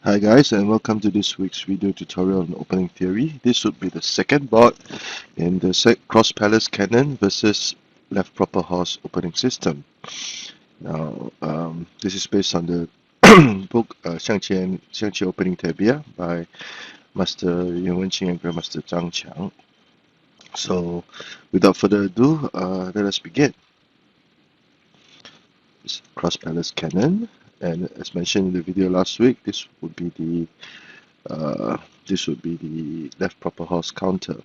Hi guys, and welcome to this week's video tutorial on opening theory. This would be the second board in the cross palace cannon versus left proper horse opening system. Now, this is based on the book Xiangqi Opening Tabia by Master Wenqing and Grandmaster Zhang. So, without further ado, let us begin. This cross palace cannon, and as mentioned in the video last week, uh, this would be the left proper horse counter.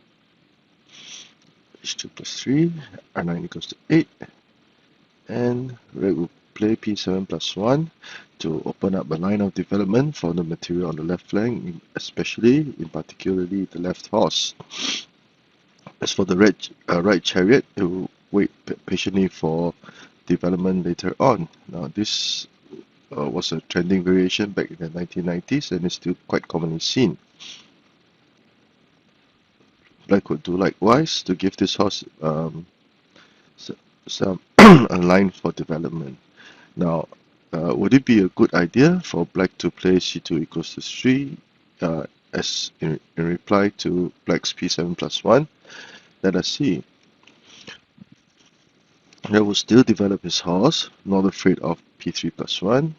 H2 plus 3, R9 equals to 8, and red will play P7 plus 1 to open up a line of development for the material on the left flank, especially, in particularly, the left horse. As for the right chariot, it will wait patiently for development later on. Now, this was a trending variation back in the 1990s and is still quite commonly seen. Black would do likewise to give this horse some a line for development. Now, would it be a good idea for black to play c2 equals to 3 as in reply to black's p7 plus 1? Let us see. Black will still develop his horse, not afraid of p3 plus 1,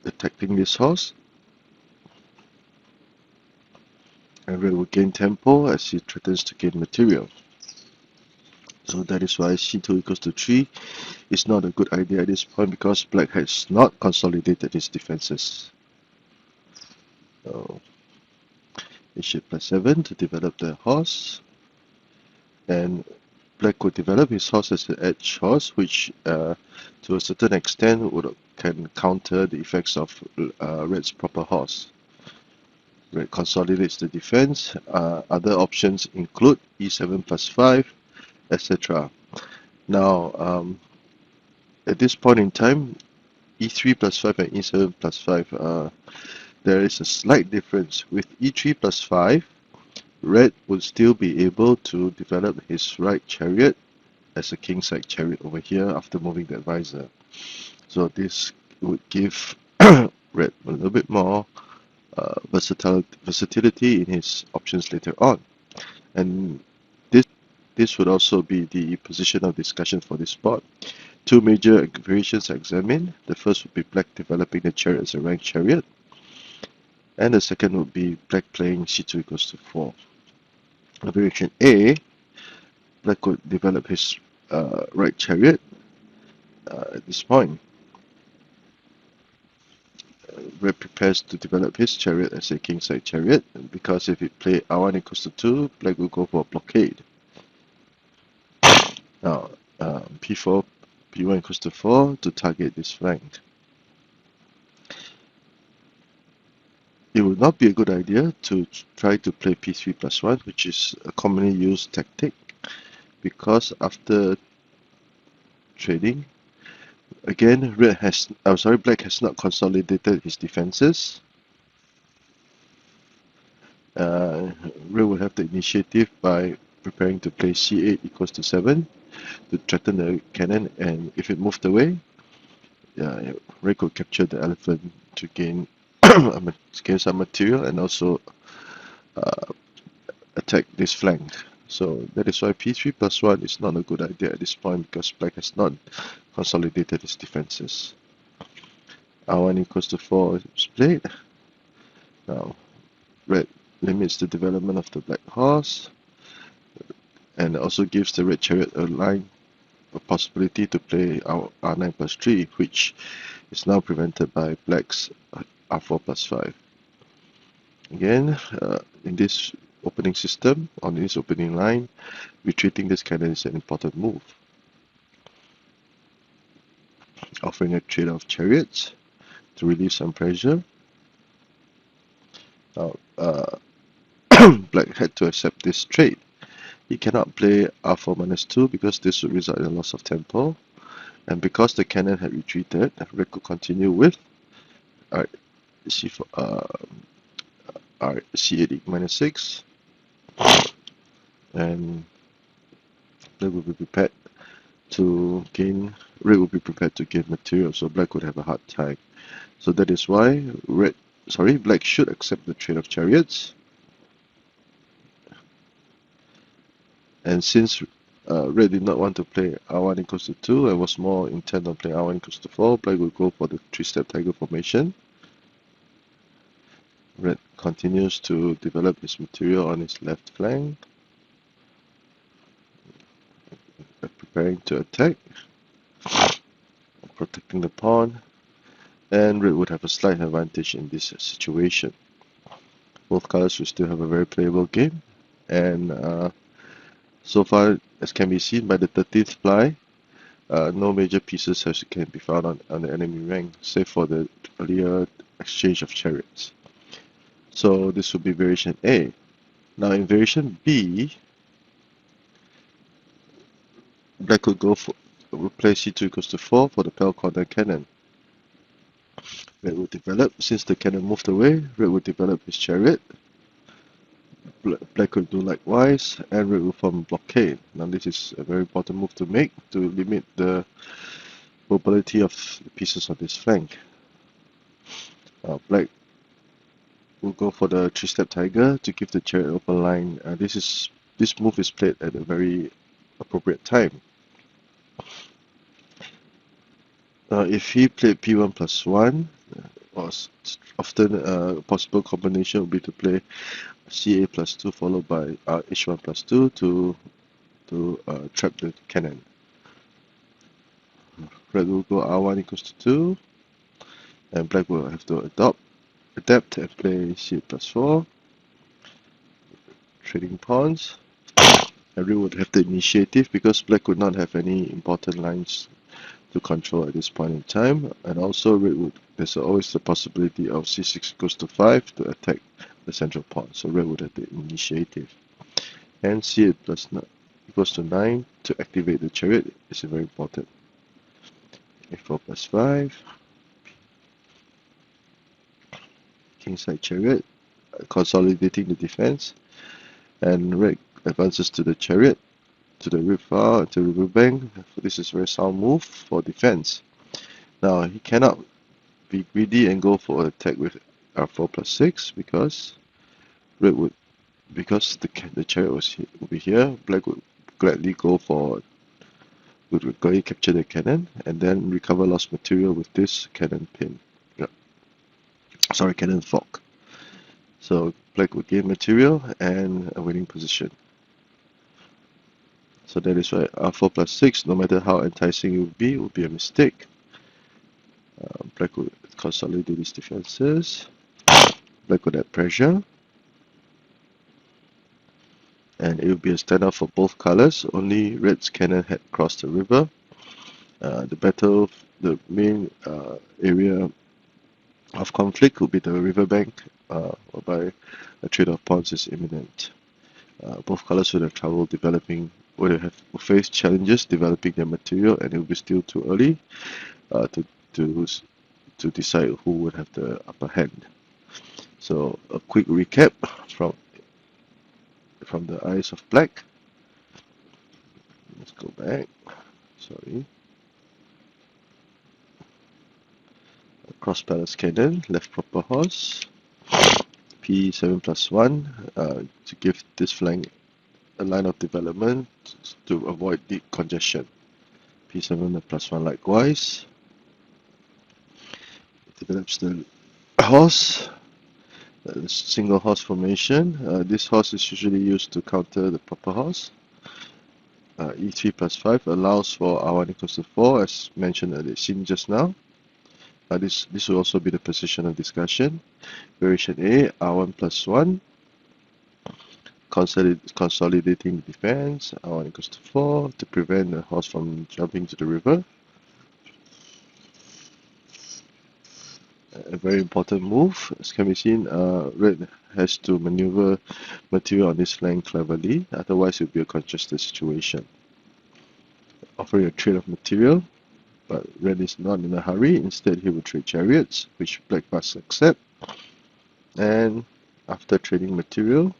attacking this horse. And red will gain tempo as he threatens to gain material. So that is why c2 equals to 3 is not a good idea at this point, because black has not consolidated his defenses. So bishop plus 7 to develop the horse, and black could develop his horse as an edge horse, which to a certain extent can counter the effects of red's proper horse. Red consolidates the defense. Other options include e7 plus 5, etc. Now, at this point in time, e3 plus 5 and e7 plus 5, there is a slight difference. With e3 plus 5, red would still be able to develop his right chariot as a kingside chariot over here after moving the advisor. So this would give red a little bit more versatility in his options later on. And this would also be the position of discussion for this board. Two major variations are examined. The first would be black developing the chariot as a ranked chariot, and the second would be black playing c2 equals to 4. Variation A, black could develop his right chariot at this point. Red prepares to develop his chariot as a kingside chariot, because if it play r1 equals to 2, black will go for a blockade. Now, p4, p1 equals to 4 to target this flank. It would not be a good idea to try to play p3 plus 1, which is a commonly used tactic, because after trading, again, black has not consolidated his defenses. Red will have the initiative by preparing to play c8 equals to 7 to threaten the cannon, and if it moved away, red could capture the elephant to gain some material and also attack this flank. So that is why p3 plus 1 is not a good idea at this point, because black has not consolidated his defenses. r1 equals to 4 is played. Now, red limits the development of the black horse, and also gives the red chariot a possibility to play r9 plus 3, which is now prevented by black's r4 plus 5. Again, in this opening system, on this opening line, retreating this cannon is an important move. Offering a trade of chariots to relieve some pressure. Now, black had to accept this trade. He cannot play r4 minus 2 because this would result in a loss of tempo. And because the cannon had retreated, red could continue with c8 minus 6. And red will be prepared to gain material, so black would have a hard time. So that is why black should accept the trade of chariots. And since red did not want to play r1 equals to 2 and was more intent on playing r1 equals to 4, black will go for the 3-step tiger formation. Red continues to develop his material on his left flank, preparing to attack, protecting the pawn, and red would have a slight advantage in this situation. Both colors will still have a very playable game, and so far, as can be seen by the 13th ply, no major pieces can be found on the enemy rank, save for the earlier exchange of chariots. So this would be variation A. Now in variation B, black would go for play c2 equals to 4 for the pale corner cannon. Red would develop, since the cannon moved away, red would develop his chariot. Black would do likewise, and red will form a blockade. Now this is a very important move to make to limit the mobility of the pieces on this flank. Black will go for the 3-step tiger to give the chariot open line. This move is played at a very appropriate time. If he played p1 plus 1, often a possible combination would be to play ca plus 2 followed by h1 plus 2 to trap the cannon. Red will go r1 equals to 2, and black will have to adapt and play c plus 4, trading pawns. And red would have the initiative because black would not have any important lines to control at this point in time, and also there's always the possibility of c6 equals to 5 to attack the central pawn, so red would have the initiative. And c8 plus 9 equals to 9 to activate the chariot is very important. a4 plus 5, kingside chariot, consolidating the defense, and red advances to the chariot, to the river, to the riverbank. This is a very sound move for defense. Now he cannot be greedy and go for an attack with r4 plus 6 because the chariot will be here. Black would gladly would gladly capture the cannon and then recover lost material with this cannon pin. Cannon fork. So black would gain material and a winning position. So that is why r4 plus 6, no matter how enticing it would be a mistake. Black would consolidate his defenses. Black would add pressure. And it would be a standoff for both colors. Only red's cannon had crossed the river. The main area of conflict would be the riverbank, whereby a trade of pawns is imminent. Both colors would have trouble would face challenges developing their material, and it would be still too early to decide who would have the upper hand. So a quick recap from the eyes of black. Let's go back. Sorry. Cross palace cannon, left proper horse. p7 plus 1 to give this flank a line of development to avoid deep congestion. p7 plus 1 likewise. Develops the horse, single horse formation. This horse is usually used to counter the proper horse. e3 plus 5 allows for r1 equals to 4, as mentioned earlier, seen just now. This will also be the position of discussion. Variation A, r1 plus 1, consolidating the defense, r1 equals to 4, to prevent the horse from jumping to the river. A very important move. As can be seen, red has to maneuver material on this flank cleverly, otherwise it will be a congested situation. Offering a trade of material, but red is not in a hurry. Instead, he will trade chariots, which black must accept. And after trading material,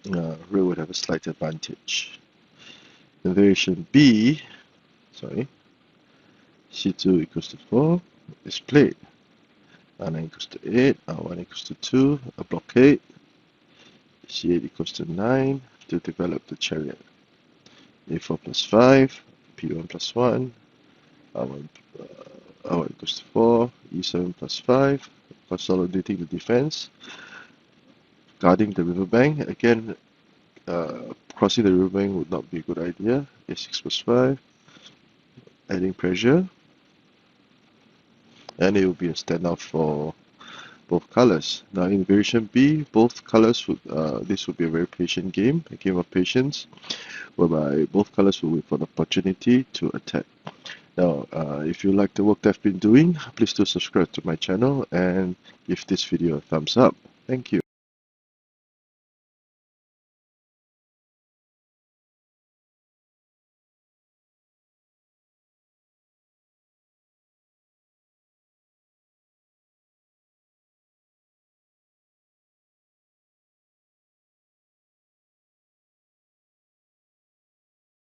red would have a slight advantage. In variation B, c2 equals to 4 is played. r9 equals to 8, r1 equals to 2, a blockade, c8 equals to 9 to develop the chariot. a4 plus 5, p1 plus 1, r1 equals to 4, e7 plus 5, consolidating the defense, guarding the riverbank. Again, crossing the riverbank would not be a good idea. a6 plus 5, adding pressure, and it will be a standoff for both colors. Now in variation B, both colors would, this would be a very patient game, a game of patience, whereby both colors will wait for the opportunity to attack. Now, if you like the work that I've been doing, please do subscribe to my channel and give this video a thumbs up. Thank you.